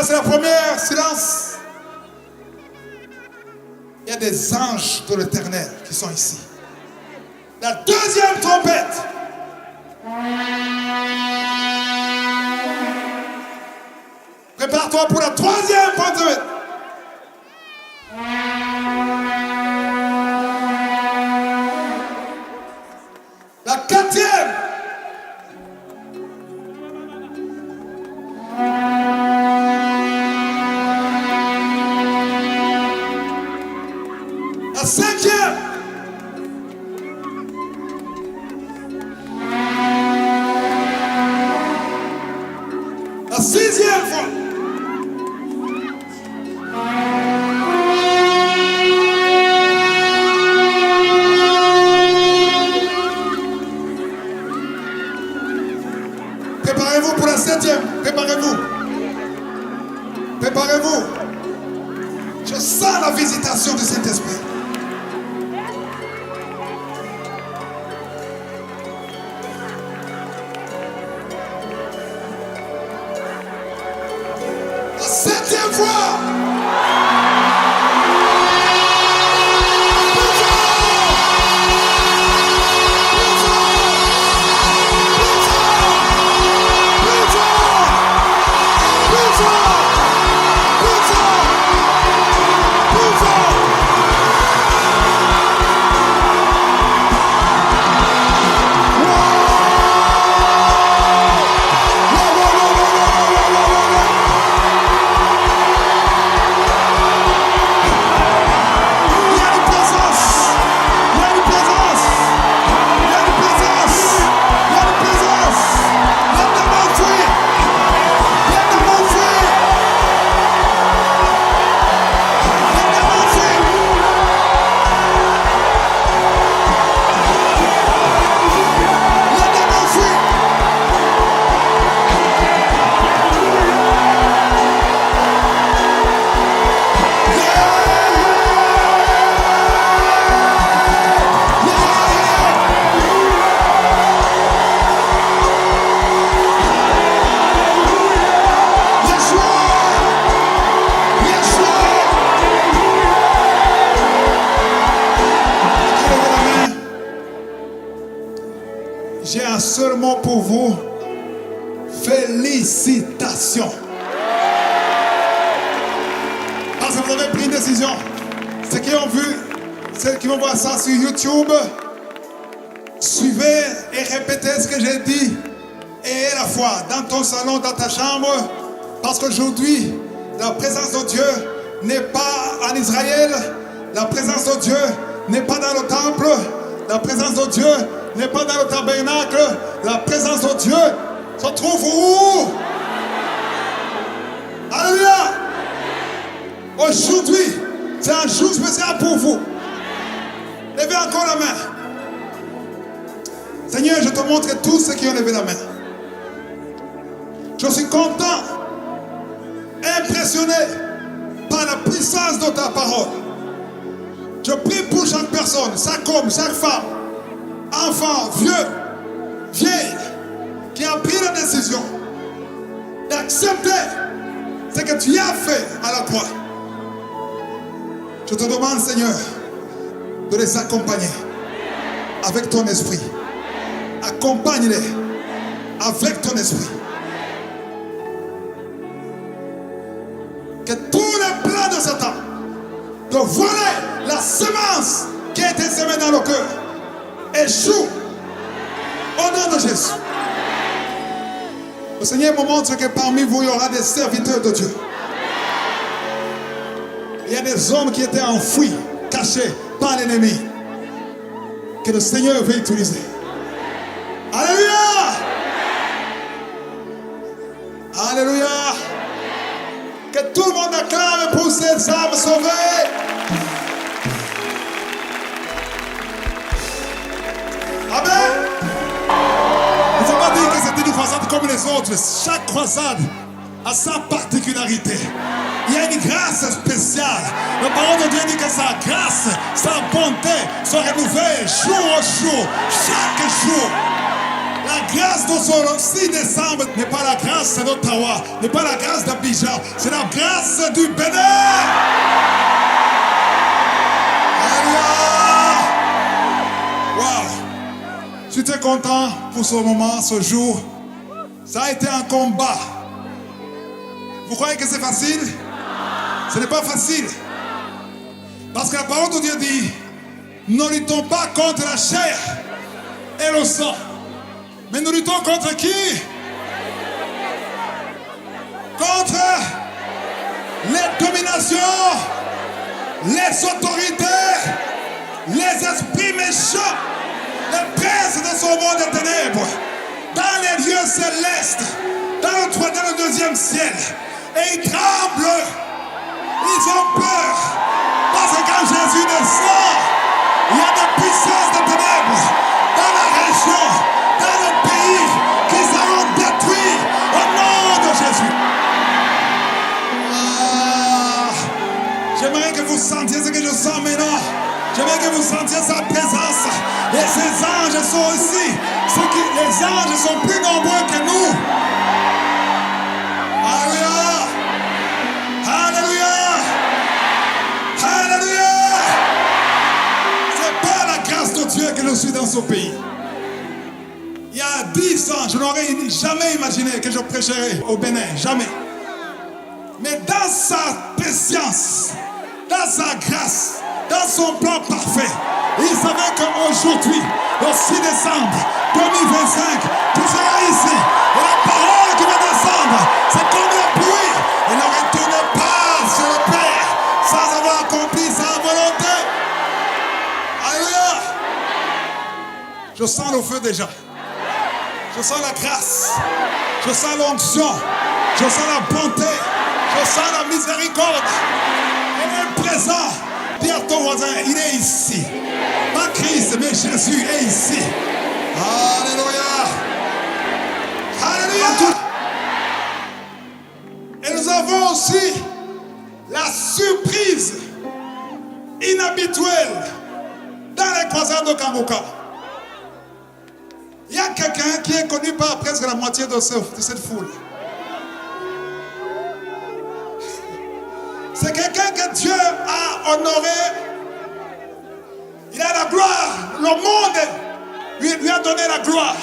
c'est la première, silence. Il y a des anges de l'Éternel qui sont ici. La deuxième trompette. Prépare-toi pour la troisième trompette. La quatrième. La cinquième. La sixième fois. Préparez-vous pour la septième. Préparez-vous. Préparez-vous. Je sens la visitation de Saint-Esprit. La septième fois. J'ai un seul mot pour vous. Félicitations. Parce que vous avez pris une décision. Ceux qui ont vu, ceux qui vont voir ça sur YouTube, suivez et répétez ce que j'ai dit. Et la foi dans ton salon, dans ta chambre. Parce qu'aujourd'hui, la présence de Dieu n'est pas en Israël. La présence de Dieu n'est pas dans le temple. La présence de Dieu n'est pas dans le tabernacle. La présence de Dieu se trouve où? Alléluia. Aujourd'hui, c'est un jour spécial pour vous. Levez encore la main. Seigneur, je te montre tous ceux qui ont levé la main. Je suis content, impressionné par la puissance de ta parole. Je prie pour chaque personne, chaque homme, chaque femme, enfant, vieux, vieille, qui a pris la décision d'accepter ce que tu as fait à la croix. Je te demande, Seigneur, de les accompagner avec ton esprit. Accompagne-les avec ton esprit. Que tous les plans de Satan de voler la semence qui a été semée dans le cœur échoue au nom de Jésus. Le Seigneur me montre que parmi vous, il y aura des serviteurs de Dieu. Il y a des hommes qui étaient enfouis, cachés par l'ennemi, que le Seigneur veut utiliser. Alléluia! Alléluia! Que tout le monde acclame pour ces âmes sauvées. Amen. Il ne faut pas dire que c'était une croisade comme les autres. Chaque croisade a sa particularité. Il y a une grâce spéciale. La parole de Dieu dit que sa grâce, sa bonté sont renouvelées jour au jour, chaque jour. La grâce d'Osoro 6 décembre n'est pas la grâce d'Ottawa, n'est pas la grâce d'Abidjan, c'est la grâce du Bénin. Alléluia. Wow. Je suis très content pour ce moment, ce jour. Ça a été un combat. Vous croyez que c'est facile? Ce n'est pas facile. Parce que la parole de Dieu dit, ne luttons pas contre la chair et le sang. Mais nous luttons contre qui? Contre les dominations, les autorités, les esprits méchants, les princes de ce monde des ténèbres, dans les lieux célestes, dans le deuxième ciel. Et ils tremblent, ils ont peur. Parce que quand Jésus descend, il y a des puissances de ténèbres dans la région, dans le pays, qui seront détruits au nom de Jésus. J'aimerais que vous sentiez ce que je sens maintenant. J'aimerais que vous sentiez sa présence. Et ces anges sont ici. Les anges sont plus nombreux que nous. Alléluia. Alléluia. Alléluia. C'est par la grâce de Dieu que je suis dans ce pays. Il y a 10 ans, je n'aurais jamais imaginé que je prêcherais au Bénin. Jamais. Mais dans sa préscience, dans sa grâce, dans son plan parfait, il savait qu'aujourd'hui, le 6 décembre 2025, tu seras ici. Et la parole qui va descendre, c'est comme la pluie. Il ne retourne pas sur le Père sans avoir accompli sa volonté. Alléluia. Je sens le feu déjà. Je sens la grâce. Je sens l'onction. Je sens la bonté. Je sens la miséricorde. Il est présent. Dis à ton voisin, il est ici. Pas Christ, mais Jésus est ici. Alléluia. Alléluia. Et nous avons aussi la surprise inhabituelle dans les croisades de Kamboka. Il y a quelqu'un qui est connu par presque la moitié de cette foule. C'est quelqu'un que Dieu a honoré. Il a la gloire. Le monde lui a donné la gloire.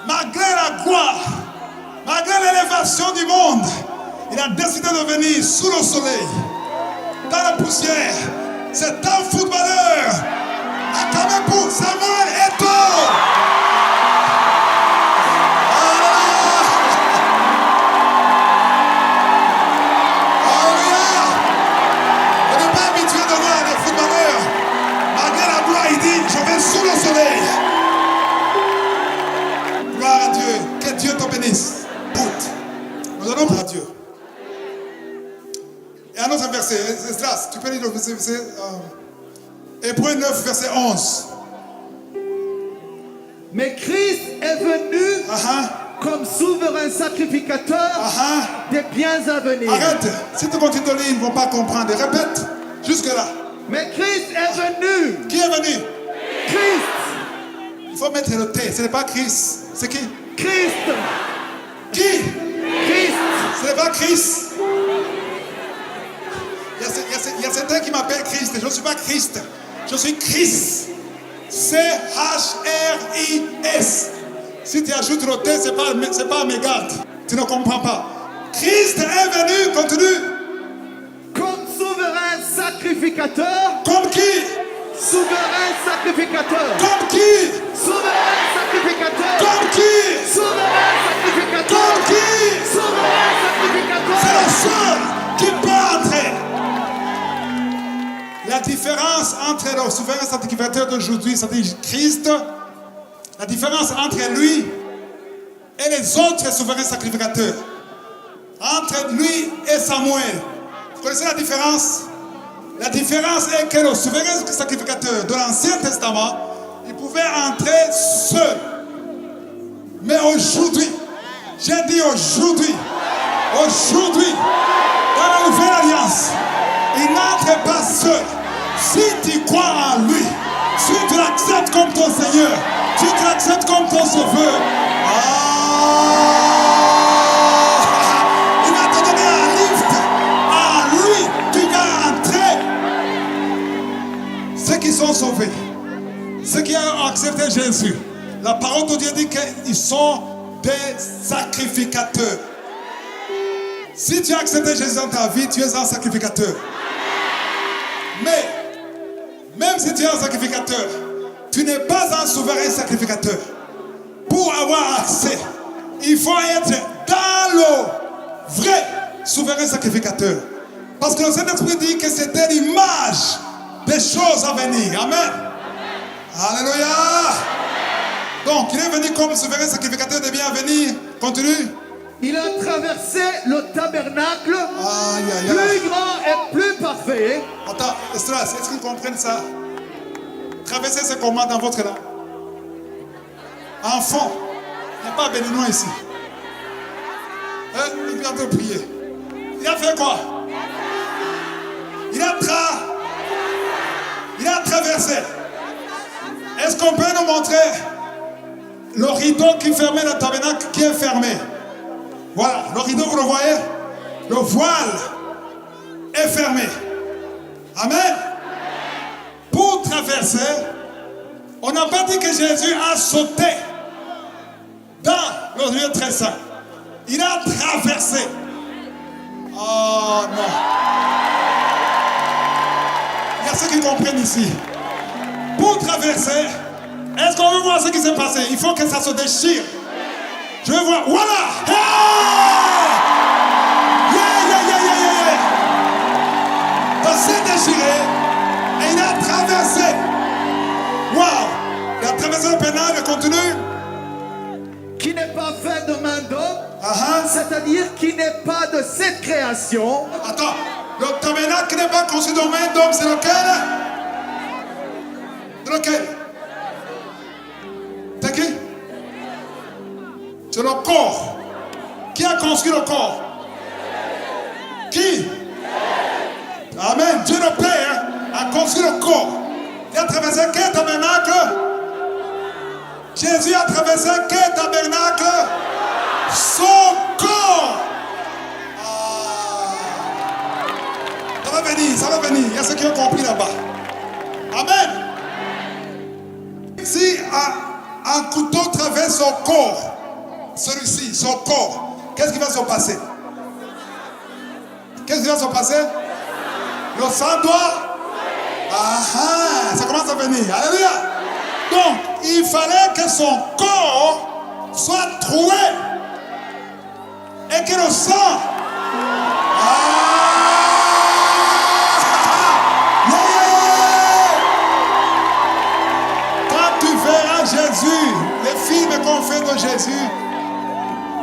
Malgré la gloire, malgré l'élévation du monde, il a décidé de venir sous le soleil, dans la poussière. C'est un footballeur. Acclamez pour Samuel Eto'o. Sous le soleil. Gloire à Dieu. Que Dieu te bénisse. Nous allons prier à Dieu. Et un autre verset. Esdras, tu peux lire le verset. Hébreux 9, verset 11. Mais Christ est venu comme souverain sacrificateur des biens à venir. Arrête. Si tu continues de lire, ils ne vont pas comprendre. Répète. Jusque-là. Mais Christ est venu. Qui est venu? Christ. Il faut mettre le T. Ce n'est pas Christ. C'est qui? Christ. Qui? Christ. Ce n'est pas Christ. Il y a certains qui m'appellent Christ. Je ne suis pas Christ. Je suis Christ. C-H-R-I-S. Si tu ajoutes le T, ce n'est pas Mégate. Tu ne comprends pas. Christ est venu, continue. Comme souverain sacrificateur. Comme qui? Souverain sacrificateur. Comme qui? Souverain sacrificateur. Comme qui? Souverain sacrificateur. Comme qui? Souverain sacrificateur. C'est le seul qui peut entrer. La différence entre le souverain sacrificateur d'aujourd'hui, c'est-à-dire Christ, la différence entre lui et les autres souverains sacrificateurs, entre lui et Samuel, vous connaissez la différence? La différence est que le souverain sacrificateur de l'Ancien Testament, il pouvait entrer seul. Mais aujourd'hui, j'ai dit aujourd'hui, dans la nouvelle alliance, il n'entre pas seul. Si tu crois en lui, si tu l'acceptes comme ton Seigneur, si tu l'acceptes comme ton Sauveur, ont accepté Jésus, la parole de Dieu dit qu'ils sont des sacrificateurs. Si tu as accepté Jésus dans ta vie, tu es un sacrificateur. Mais, même si tu es un sacrificateur, tu n'es pas un souverain sacrificateur. Pour avoir accès, il faut être dans le vrai souverain sacrificateur. Parce que le Saint-Esprit dit que c'était l'image des choses à venir. Amen. Alléluia. Donc, il est venu comme souverain sacrificateur des biens à venir. Continue. Il a traversé le tabernacle, plus grand et plus parfait. Attends, Estras, est-ce que vous comprenez ça? Traverser, c'est comment dans votre langue? Enfant, il n'y a pas béninois ici. Il vient de prier. Il a fait quoi? Il a traversé. Est-ce qu'on peut nous montrer le rideau qui fermait le tabernacle qui est fermé? Voilà, le rideau, vous le voyez? Le voile est fermé. Amen. Pour traverser, on n'a pas dit que Jésus a sauté dans le lieu très saint. Il a traversé. Oh non. Il y a ceux qui comprennent ici. Pour traverser, est-ce qu'on veut voir ce qui s'est passé? Il faut que ça se déchire. Je veux voir. Voilà. Hey! Yeah. Ça s'est déchiré et il a traversé. Wow. Il a traversé le pénal et continue. Qui n'est pas fait de main d'homme, c'est-à-dire qui n'est pas de cette création. Attends, le tabernacle qui n'est pas construit de main d'homme, c'est lequel? C'est lequel? C'est qui? C'est le corps. Qui a construit le corps? Qui? Amen. Dieu le Père a construit le corps. Il a traversé quel tabernacle? Jésus a traversé quel tabernacle? Son corps. Ça va venir. Il y a ceux qui ont compris là-bas. Amen. Si un couteau traverse son corps, celui-ci, son corps, qu'est-ce qui va se passer? Qu'est-ce qui va se passer? Le sang doit. Ça commence à venir. Alléluia. Donc, il fallait que son corps soit troué et que le sang. Quand tu verras Jésus, les films qu'on fait de Jésus,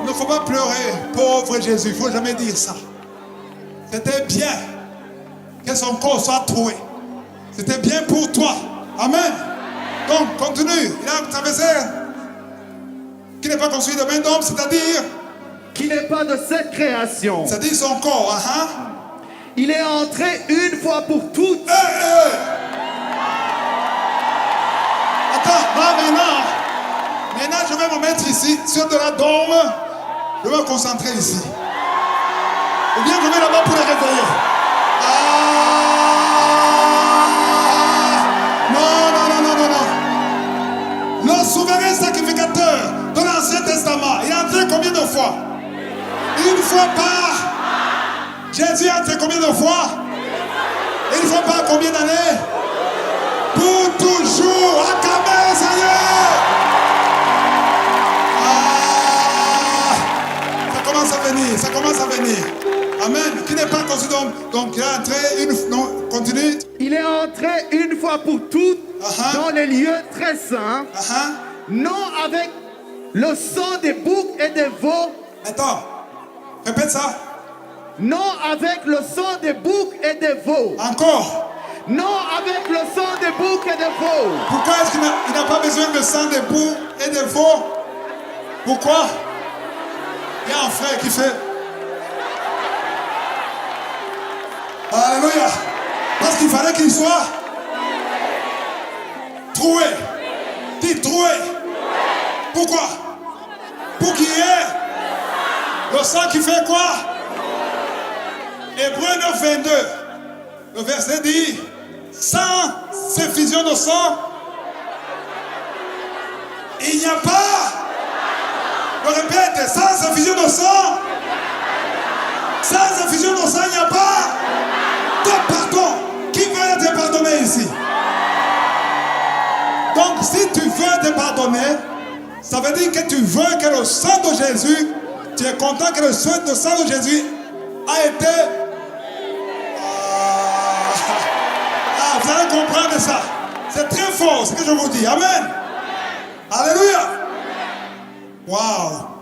il ne faut pas pleurer, pauvre Jésus, il ne faut jamais dire ça. C'était bien que son corps soit troué. C'était bien pour toi. Amen. Donc, continue. Il a traversé. Qui n'est pas construit de main d'homme, c'est-à-dire. Qui n'est pas de cette création. C'est-à-dire son corps. Il est entré une fois pour toutes. Attends, maintenant, je vais me mettre ici, sur de la dôme. Je vais me concentrer ici. Ou bien je vais là-bas pour les réveiller. Non. Le souverain sacrificateur de l'Ancien Testament, il est entré combien de fois? Une fois par. Jésus est entré combien de fois? Une fois par combien d'années? Pour toujours. Acclamez, Seigneur. Ça commence à venir. Amen. Qui n'est pas construit donc il est entré une. Non, continue. Il est entré une fois pour toutes dans les lieux très saints. Non avec le sang des boucs et des veaux. Attends, répète ça. Non avec le sang des boucs et des veaux. Encore. Non avec le sang des boucs et des veaux. Pourquoi est-ce qu'il n'a pas besoin de sang des boucs et des veaux? Pourquoi? Il y a un frère qui fait. Alléluia. Parce qu'il fallait qu'il soit troué. Dis troué. Pourquoi? Pour qu'il y ait le sang qui fait quoi? Hébreux 9, 22. Le verset dit, sans effusion de sang, Il n'y a pas. Je répète, sans effusion de sang. Sans effusion de sang, il n'y a pas de pardon. Qui veut te pardonner ici? Donc, si tu veux te pardonner, ça veut dire que tu veux que le sang de Jésus, tu es content que le sang de Jésus a été... vous allez comprendre ça. C'est très fort ce que je vous dis. Amen. Alléluia. Wow.